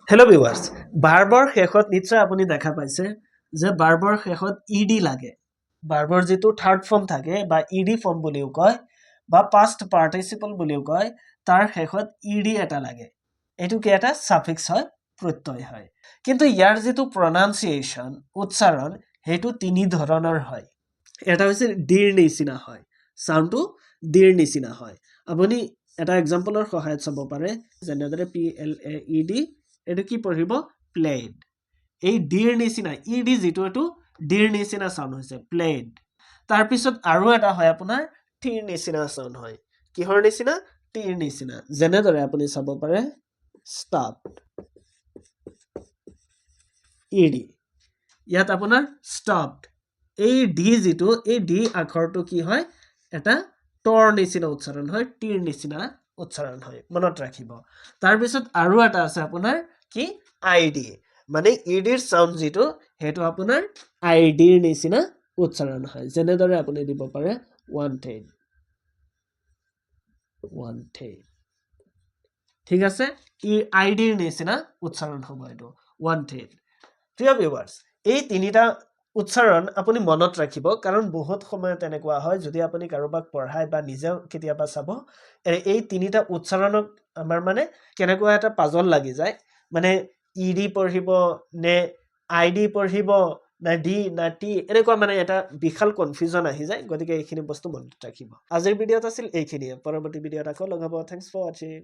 hello' viewers ভাৰ্বৰ শেষত নিশ্চয় আপুনি দেখা পাইছে যে ভাৰ্বৰ শেষত ইডি লাগে ভাৰ্বৰ যিটো থাৰ্ড ফৰ্ম থাকে বা ইডি ফৰ্ম বুলিও কয় বা পাষ্ট পাৰ্টিচিপল বুলিও কয় তাৰ শেষত ইডি এটা লাগে এইটো কি এটা সাফিক্স হয় প্ৰত্যয় হয় কিন্তু ইয়াৰ যিটো প্ৰনাউন্সিয়েশ্যন উচ্চাৰণ সেইটো তিনি ধৰণৰ হয় এটা হৈছে ডিৰ নিচিনা হয় সাউন্ডটো ডিৰ নিচিনা হয় আপুনি এটা এক্সাম্পলৰ সহায়ত চাব পাৰে যেনেদৰে PLAED এইটো কি পঢ়িব প্লেড এই ডিৰ নিচিনা ইডি যিটো এইটো ডিৰ নিচিনা সাউন্ড হৈছে প্লেড তাৰপিছত আৰু এটা হয় আপোনাৰ টিৰ নিচিনা সাউন্ড হয় কিহৰ নিচিনা টিৰ নিচিনা যেনেদৰে আপুনি চাব পাৰে ষ্টপ ইডি ইয়াত আপোনাৰ ষ্টপড এই ডি যিটো এই ডি আখৰটো কি হয় এটা টৰ নিচিনা উচ্চাৰণ হয় টিৰ নিচিনা উচ্চাৰণ হয় মনত ৰাখিব তাৰপিছত আৰু এটা আছে আপোনাৰ কি আইডি মানে ইডিৰ সাউন্ড যিটো হেতু আপোনাৰ আইডিৰ নিচিনা উচ্চাৰণ হয় যেনেদৰে আপুনি দিব পাৰে wanted ঠিক আছে ই আইডিৰ নিচিনা উচ্চাৰণ হ'ব এইটো wanted প্ৰিয় ভিউৱাৰ্ছ এই তিনিটা উচ্চাৰণ আপুনি মনত ৰাখিব কাৰণ বহুত সময়ত এনেকুৱা হয় যদি আপুনি কাৰোবাক পঢ়ায় বা নিজেও কেতিয়াবা চাব এই তিনিটা উচ্চাৰণক আমাৰ মানে কেনেকুৱা এটা পাজল লাগি যায় মানে ইডি পঢ়িব নে আইডি পঢ়িব না ডি না টি এনেকুৱা মানে এটা বিশাল কনফিউজন আহি যায় গতিকে এইখিনি বস্তু মনত ৰাখিব আজিৰ ভিডিঅ'ত আছিল এইখিনিয়ে পৰৱৰ্তী ভিডিঅ'ত আকৌ লগ হ'ব থ্যাঙ্কস ফৰ ওয়াচিং